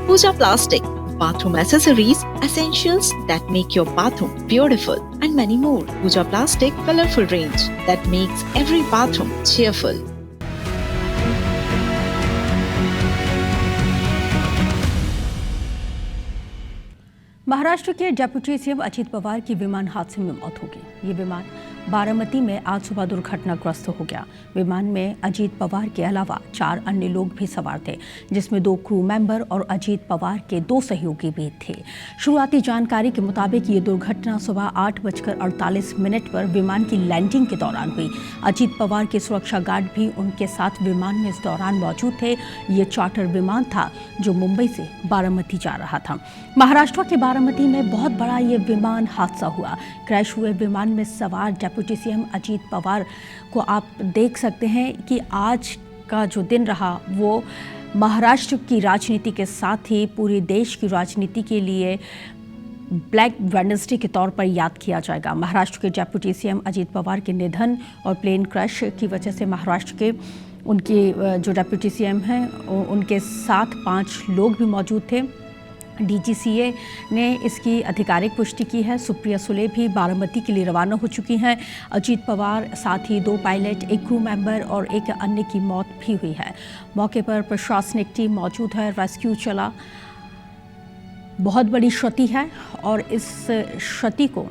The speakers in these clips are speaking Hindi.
Pooja Plastic, bathroom accessories, essentials that make your bathroom beautiful, and many more. Pooja Plastic colorful range that makes every bathroom cheerful. Maharashtra के डिप्टी सीएम अजीत पवार की विमान हादसे में मौत हो गई। ये विमान बारामती में आज सुबह दुर्घटनाग्रस्त हो गया। विमान में अजीत पवार के अलावा 4 अन्य लोग भी सवार थे, जिसमें 2 क्रू मेंबर और अजीत पवार के 2 सहयोगी भी थे। शुरुआती जानकारी के मुताबिक ये दुर्घटना सुबह 8:48 पर विमान की लैंडिंग के दौरान हुई। अजीत पवार के सुरक्षा गार्ड भी उनके साथ विमान में इस दौरान मौजूद थे। ये चार्टर विमान था जो मुंबई से बारामती जा रहा था। महाराष्ट्र के बारामती में बहुत बड़ा ये विमान हादसा हुआ। क्रैश हुए विमान में सवार डिप्टी सीएम अजीत पवार को आप देख सकते हैं कि आज का जो दिन रहा वो महाराष्ट्र की राजनीति के साथ ही पूरे देश की राजनीति के लिए ब्लैक वेडनेसडे के तौर पर याद किया जाएगा। महाराष्ट्र के डिप्टी सीएम अजीत पवार के निधन और प्लेन क्रैश की वजह से महाराष्ट्र के उनके जो डिप्टी सीएम हैं उनके साथ 5 लोग भी मौजूद थे। डीजीसीए ने इसकी आधिकारिक पुष्टि की है। सुप्रिया सुले भी बारामती के लिए रवाना हो चुकी हैं। अजीत पवार साथ ही 2 पायलट, 1 क्रू मेंबर और 1 अन्य की मौत भी हुई है। मौके पर प्रशासनिक टीम मौजूद है, रेस्क्यू चला। बहुत बड़ी क्षति है और इस क्षति को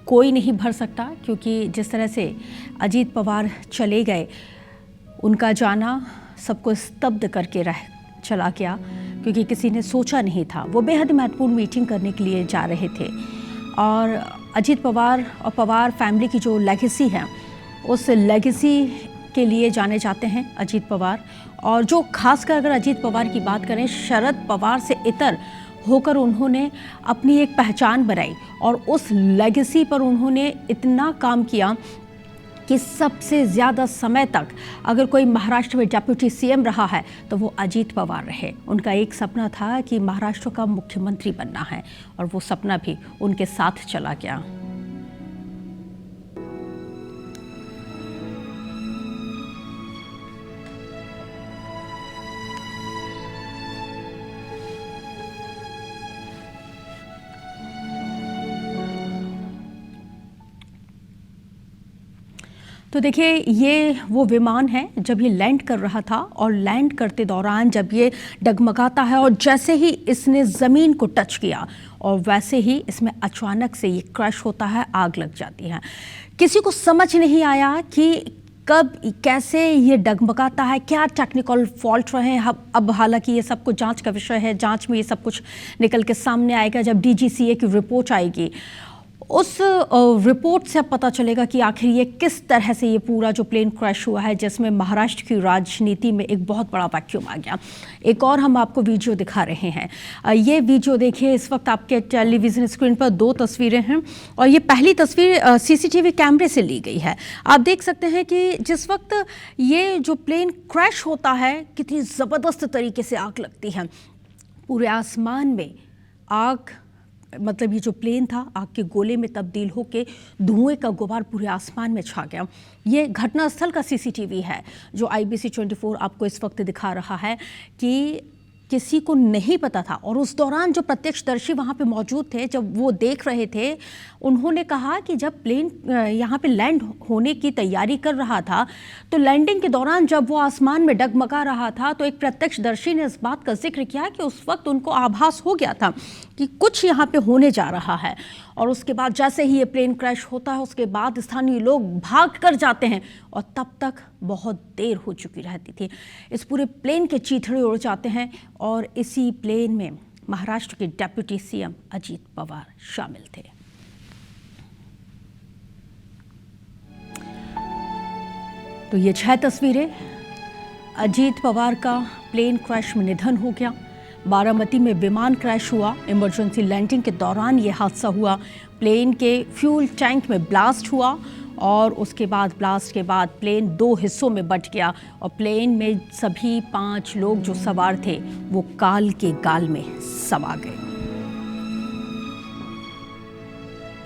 कोई नहीं भर सकता, क्योंकि जिस तरह से अजीत पवार चले गए, उनका जाना सबको स्तब्ध करके चला गया, क्योंकि किसी ने सोचा नहीं था। वो बेहद महत्वपूर्ण मीटिंग करने के लिए जा रहे थे और अजीत पवार और पवार फैमिली की जो लेगेसी है, उस लेगेसी के लिए जाने जाते हैं अजीत पवार। और जो खासकर अगर अजीत पवार की बात करें, शरद पवार से इतर होकर उन्होंने अपनी एक पहचान बनाई और उस लेगेसी पर उन्होंने इतना काम किया कि सबसे ज़्यादा समय तक अगर कोई महाराष्ट्र में डिप्टी सीएम रहा है तो वो अजीत पवार रहे। उनका एक सपना था कि महाराष्ट्र का मुख्यमंत्री बनना है और वो सपना भी उनके साथ चला गया। तो देखिए, ये वो विमान है जब ये लैंड कर रहा था और लैंड करते दौरान जब ये डगमगाता है और जैसे ही इसने ज़मीन को टच किया और वैसे ही इसमें अचानक से ये क्रैश होता है, आग लग जाती है। किसी को समझ नहीं आया कि कब कैसे ये डगमगाता है, क्या टेक्निकल फॉल्ट रहे हैं। अब हालांकि ये सब कुछ जांच का विषय है, जांच में ये सब कुछ निकल के सामने आएगा। जब डीजीसीए की रिपोर्ट आएगी, उस रिपोर्ट से अब पता चलेगा कि आखिर ये किस तरह से ये पूरा जो प्लेन क्रैश हुआ है, जिसमें महाराष्ट्र की राजनीति में एक बहुत बड़ा वैक्यूम आ गया। एक और हम आपको वीडियो दिखा रहे हैं। ये वीडियो देखिए, इस वक्त आपके टेलीविज़न स्क्रीन पर 2 तस्वीरें हैं और ये पहली तस्वीर सीसीटीवी कैमरे से ली गई है। आप देख सकते हैं कि जिस वक्त ये जो प्लेन क्रैश होता है, कितनी ज़बरदस्त तरीके से आग लगती है। पूरे आसमान में आग, मतलब ये जो प्लेन था आग के गोले में तब्दील होके धुएं का गुबार पूरे आसमान में छा गया। ये घटनास्थल का सीसीटीवी है जो IBC 24 आपको इस वक्त दिखा रहा है कि किसी को नहीं पता था। और उस दौरान जो प्रत्यक्षदर्शी वहाँ पे मौजूद थे, जब वो देख रहे थे, उन्होंने कहा कि जब प्लेन यहाँ पे लैंड होने की तैयारी कर रहा था तो लैंडिंग के दौरान जब वो आसमान में डगमगा रहा था तो एक प्रत्यक्षदर्शी ने इस बात का जिक्र किया कि उस वक्त उनको आभास हो गया था कि कुछ यहाँ पे होने जा रहा है। और उसके बाद जैसे ही ये प्लेन क्रैश होता है, उसके बाद स्थानीय लोग भाग कर जाते हैं और तब तक बहुत देर हो चुकी रहती थी। इस पूरे प्लेन के चीथड़े उड़ जाते हैं और इसी प्लेन में महाराष्ट्र के डिप्टी सीएम अजीत पवार शामिल थे। तो ये 6 तस्वीरें, अजीत पवार का प्लेन क्रैश में निधन हो गया। बारामती में विमान क्रैश हुआ। इमरजेंसी लैंडिंग के दौरान ये हादसा हुआ। प्लेन के फ्यूल टैंक में ब्लास्ट हुआ और उसके बाद ब्लास्ट के बाद प्लेन 2 हिस्सों में बंट गया और प्लेन में सभी 5 लोग जो सवार थे वो काल के गाल में समा गए।